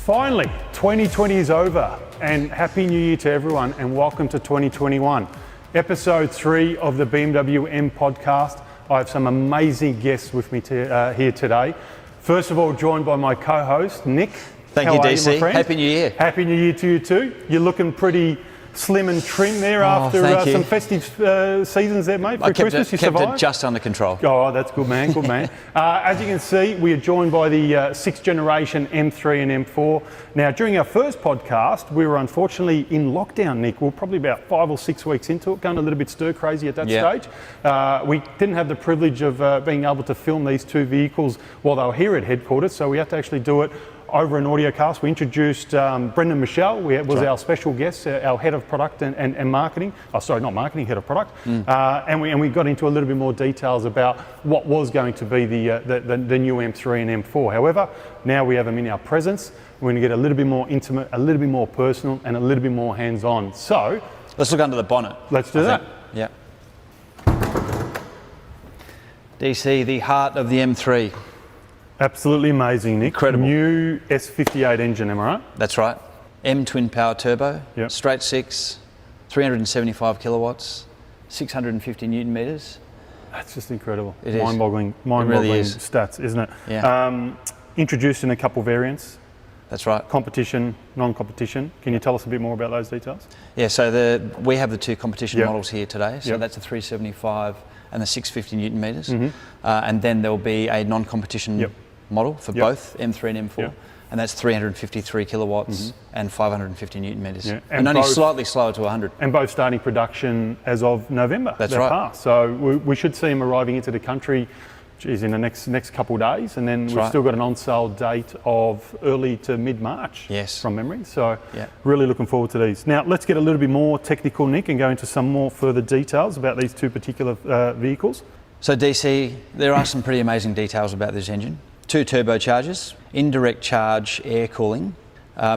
Finally, 2020 is over, and Happy New Year to everyone, and welcome to 2021. Episode 3 of the BMW M podcast. I have some amazing guests with me here today. First of all, joined by my co-host, Nick. Thank you, DC. My friend? Happy New Year. Happy New Year to you too. You're looking pretty slim and trim there after some festive seasons there, mate. I kept it just under control. Oh, that's good, man. Good, man. As you can see, we are joined by the sixth generation M3 and M4. Now, during our first podcast, we were unfortunately in lockdown, Nick. We were probably about 5 or 6 weeks into it, going a little bit stir-crazy at that stage. We didn't have the privilege of being able to film these two vehicles while they were here at headquarters, so we had to actually do it over an audio cast. We introduced Brendan Michelle, was our special guest, our head of product and marketing. Oh, sorry, not marketing, head of product. And we got into a little bit more details about what was going to be the new M3 and M4. However, now we have them in our presence. We're going to get a little bit more intimate, a little bit more personal, and a little bit more hands-on. So let's look under the bonnet. Let's do that. Yeah. DC, the heart of the M3. Absolutely amazing, Nick. Incredible. New S58 engine, am I right? That's right. M twin power turbo, Yep. straight six, 375 kilowatts, 650 newton meters. That's just incredible. It is. Mind-boggling really is. stats, isn't it? Yeah. Introduced in a couple variants, That's right. competition, non-competition. Can you tell us a bit more about those details? Yeah, so we have the two competition Yep. models here today. So Yep. that's the 375 and the 650 newton meters. And then there'll be a non-competition Yep. model for Yep. both M3 and M4. Yep. And that's 353 kilowatts and 550 newton meters. Yeah. And only both- slightly slower to 100. And both starting production as of November. That's They're right. Passed. So we should see them arriving into the country in the next couple of days, and then we've right. still got an on-sale date of early to mid-March. Yes. From memory. So Yeah. really looking forward to these. Now let's get a little bit more technical, Nick, and go into some more further details about these two particular vehicles. So DC, there are some pretty amazing details about this engine. 2 turbochargers, indirect charge air cooling,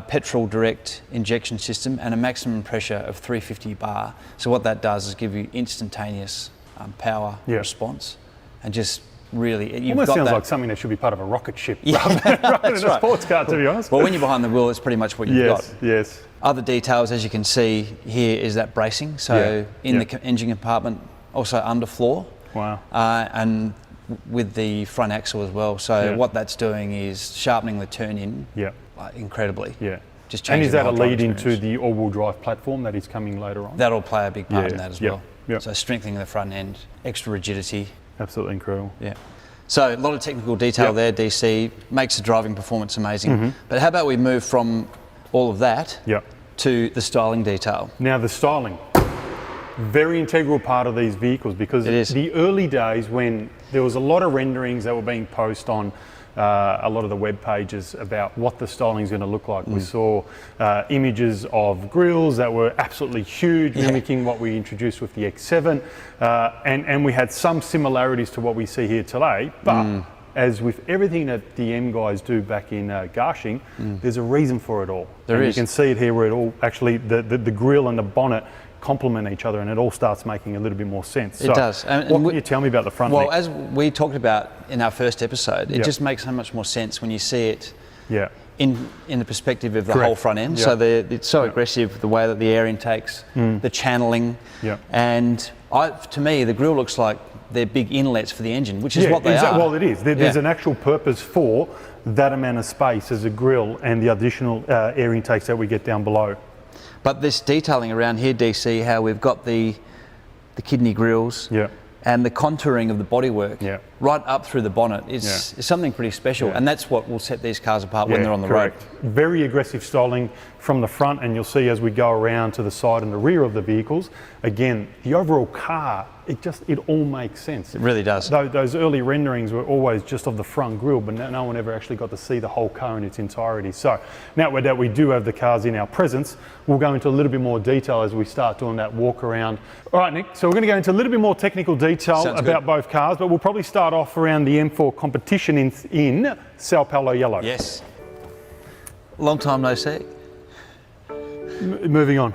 petrol direct injection system, and a maximum pressure of 350 bar. So what that does is give you instantaneous power response, and just really, you've Almost got sounds that. like something that should be part of a rocket ship Yeah, rather than a sports car, to be honest. Well, when you're behind the wheel, it's pretty much what you've got. Yes. Other details, as you can see here, is that bracing. So in the engine compartment, also underfloor. Wow. And with the front axle as well. So what that's doing is sharpening the turn-in incredibly. Yeah. Just And changing is that the a whole drive lead into experience. the all-wheel drive platform that is coming later on? That'll play a big part in that as well. Yeah. So strengthening the front end, extra rigidity. Absolutely incredible. Yeah. So a lot of technical detail there, DC, makes the driving performance amazing. But how about we move from all of that to the styling detail? Now the styling, very integral part of these vehicles, because It is. the early days when there was a lot of renderings that were being posted on a lot of the web pages about what the styling is going to look like. We saw images of grills that were absolutely huge, mimicking what we introduced with the X7, and we had some similarities to what we see here today, but as with everything that the M guys do back in Garching, there's a reason for it all. There is. You can see it here where it all actually, the grill and the bonnet complement each other, and it all starts making a little bit more sense. It does. And what can you tell me about the front? Well, Nick? as we talked about in our first episode, it just makes so much more sense when you see it in the perspective of the whole front end. So it's so aggressive, the way that the air intakes, the channeling, and to me the grille looks like they're big inlets for the engine, which is what they are. Well, it is. There's an actual purpose for that amount of space as a grille and the additional air intakes that we get down below. But this detailing around here, DC, how we've got the kidney grills and the contouring of the bodywork right up through the bonnet is something pretty special, and that's what will set these cars apart when they're on the road. Very aggressive styling from the front, and you'll see as we go around to the side and the rear of the vehicles, again, the overall car, it all makes sense. It really does. Those early renderings were always just of the front grille, but no one ever actually got to see the whole car in its entirety. So now that we do have the cars in our presence, we'll go into a little bit more detail as we start doing that walk around. All right, Nick, so we're going to go into a little bit more technical detail about both cars, but we'll probably start off around the M4 competition in Sao Paulo yellow. Yes. Long time no see. Moving on.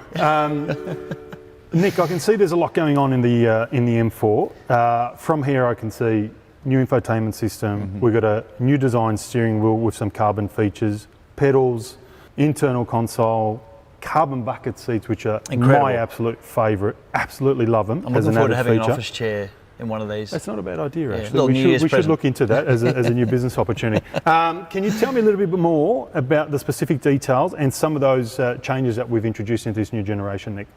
Nick, I can see there's a lot going on in the M4. From here I can see new infotainment system. We've got a new design steering wheel with some carbon features, pedals, internal console, carbon bucket seats, which are Incredible. my absolute favourite. Absolutely love them. I'm as looking an forward to added having an feature. office chair in one of these. That's not a bad idea, Yeah, actually. little New Year's We should present. look into that as a new business opportunity. Can you tell me a little bit more about the specific details and some of those changes that we've introduced into this new generation, Nick?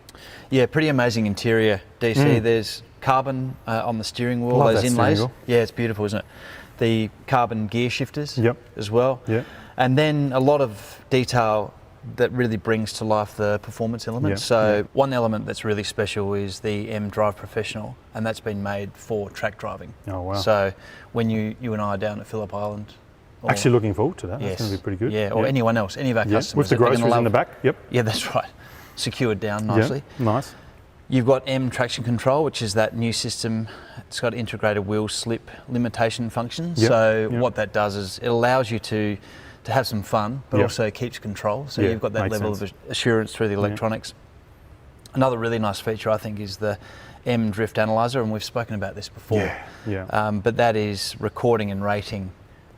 Yeah, pretty amazing interior, DC. There's carbon on the steering wheel, Love those that steering inlays. wheel. Yeah, it's beautiful, isn't it? The carbon gear shifters Yep. as well. Yep. And then a lot of detail that really brings to life the performance elements. Yep. So one element that's really special is the M Drive Professional, and that's been made for track driving. Oh, wow. So when you and I are down at Phillip Island, or, Actually looking forward to that. yes, That's going to be pretty good. Yeah, or anyone else, any of our Yeah. customers. With the that they're gonna groceries in the love. back. Yep. Yeah, that's right. Secured down nicely. Yeah. Nice. You've got M Traction Control, which is that new system. It's got integrated wheel slip limitation function. Yep, So yep. what that does is it allows you to have some fun, but Yep. also keeps control. So Yeah, you've got that makes level sense. of assurance through the electronics. Another really nice feature, I think, is the M Drift Analyzer, and we've spoken about this before. Yeah. Yeah. But that is recording and rating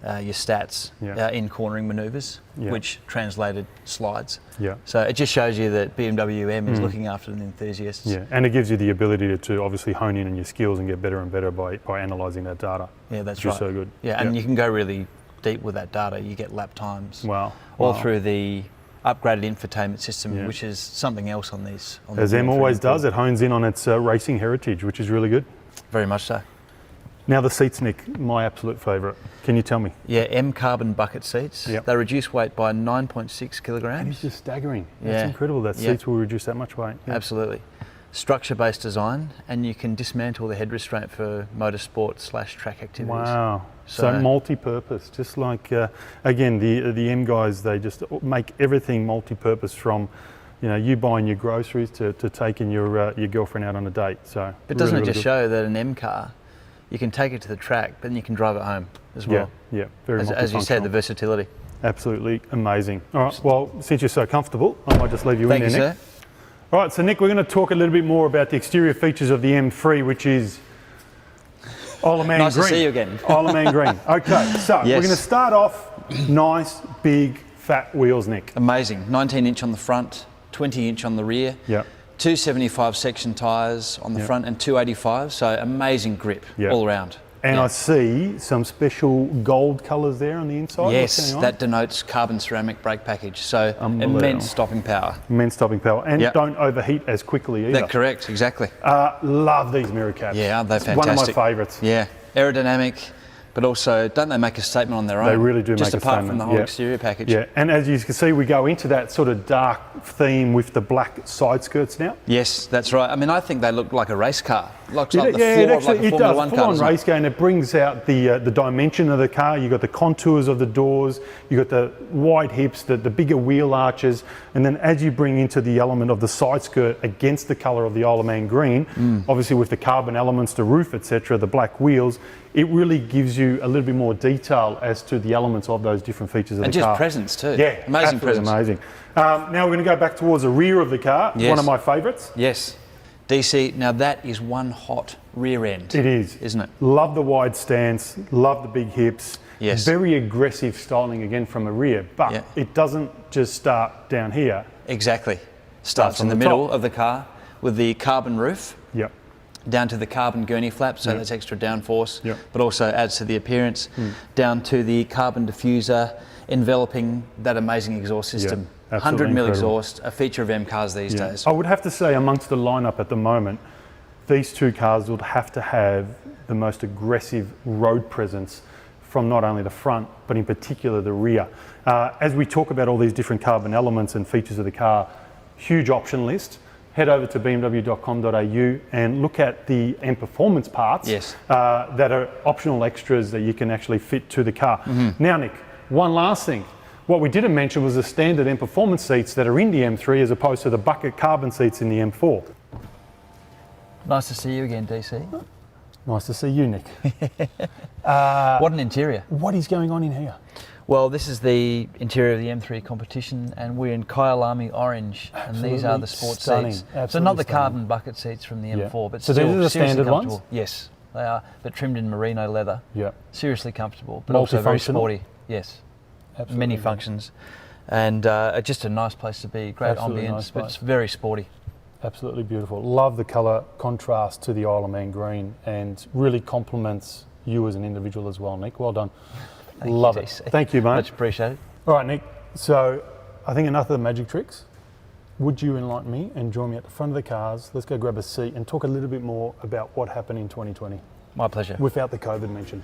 your stats Yeah. in cornering manoeuvres, Yeah. which translated slides. Yeah. So it just shows you that BMW M is looking after the enthusiasts. Yeah, and it gives you the ability to obviously hone in on your skills and get better and better by analysing that data. Yeah, that's which right. is so good. Yeah, and you can go really deep with that data. You get lap times. Wow. All Wow. through the upgraded infotainment system, Yeah. which is something else on these. On As the M M3 always M4. does, it hones in on its racing heritage, which is really good. Very much so. Now the seats, Nick, my absolute favourite. Can you tell me? Yeah, M carbon bucket seats. Yep. They reduce weight by 9.6 That is kilograms. just staggering. Yeah. That's incredible that Yeah. seats will reduce that much weight. Yeah. Absolutely. Structure-based design, and you can dismantle the head restraint for motorsport/track activities. Wow. So So- multi-purpose, just like, again, the M guys, they just make everything multi-purpose from, you buying your groceries to taking your girlfriend out on a date. So, But doesn't really, it just really show that an M car, you can take it to the track, but then you can drive it home as good. well? Yeah, very As you said, the multifunctional. versatility. Absolutely amazing. All right, well, since you're so comfortable, I might just leave you Thank in you, there, Nick. sir. All right, so Nick, we're going to talk a little bit more about the exterior features of the M3, which is Isle of Man Nice to green. see you again. Isle of Man green. Okay, so we're Yes. going to start off nice, big, fat wheels, Nick. Amazing. 19-inch on the front, 20-inch on the rear. Yeah. 275 section tyres on the front and 285, so amazing grip Yeah. all around. And Yeah. I see some special gold colours there on the inside. What's Yes, going on? that denotes carbon ceramic brake package, so Unbelievable. immense stopping power. Immense stopping power. And Yeah. don't overheat as quickly either. That's correct, exactly. Love these mirror caps. Yeah, aren't they It's fantastic? one of my favourites. Yeah, aerodynamic, but also, don't they make a statement on their own? They really do Just make a apart from statement, the whole yeah. exterior package. Yeah, and as you can see, we go into that sort of dark theme with the black side skirts now. Yes, that's right. I mean, I think they look like a race car. Looks It, like the yeah, floor it of like actually a it Formula does. 1 Full car. on doesn't it? race car, and it brings out the dimension of the car. You got the contours of the doors. You got the wide hips, the bigger wheel arches, and then as you bring into the element of the side skirt against the colour of the Isle of Man green, obviously with the carbon elements, the roof, etc., the black wheels, it really gives you a little bit more detail as to the elements of those different features of And the just car. presence too. Yeah, Amazing absolutely presence. amazing. Now we're going to go back towards the rear of the car. Yes. One of my favourites. Yes. DC, now that is one hot rear end. It is. Isn't it? Love the wide stance, love the big hips. Yes. Very aggressive styling again from the rear, but Yeah. it doesn't just start down here. Exactly. Starts in from the the middle top. of the car with the carbon roof, Yep. down to the carbon gurney flap, so Yep. that's extra downforce, Yep. but also adds to the appearance, down to the carbon diffuser enveloping that amazing exhaust system. absolutely 100 mil incredible. exhaust, a feature of M cars these Yeah. days. I would have to say amongst the lineup at the moment, these two cars would have to have the most aggressive road presence from not only the front, but in particular the rear. As we talk about all these different carbon elements and features of the car, huge option list. Head over to bmw.com.au and look at the M Performance parts Yes. that are optional extras that you can actually fit to the car. Now, Nick, one last thing. What we didn't mention was the standard M Performance seats that are in the M3 as opposed to the bucket carbon seats in the M4. Nice to see you again, DC. Nice to see you, Nick. What an interior. What is going on in here? Well, this is the interior of the M3 competition, and we're in Kyalami orange, and these are the sport stunning. seats. So Absolutely not the stunning. carbon bucket seats from the Yeah. M4, but So still these are the seriously standard ones? comfortable. Yes, they are, but trimmed in merino leather. Yeah. Seriously comfortable, but also very Multifunctional? sporty. Yes, Absolutely. many functions. and just a nice place to be. Great Absolutely ambience, nice but place. it's very sporty. Absolutely beautiful. Love the colour contrast to the Isle of Man green, and really complements you as an individual as well, Nick. Well done. Love it. TC. Thank you, mate. Much appreciated. All right, Nick. So I think enough of the magic tricks. Would you enlighten me and join me at the front of the cars? Let's go grab a seat and talk a little bit more about what happened in 2020 My pleasure. without the COVID mention.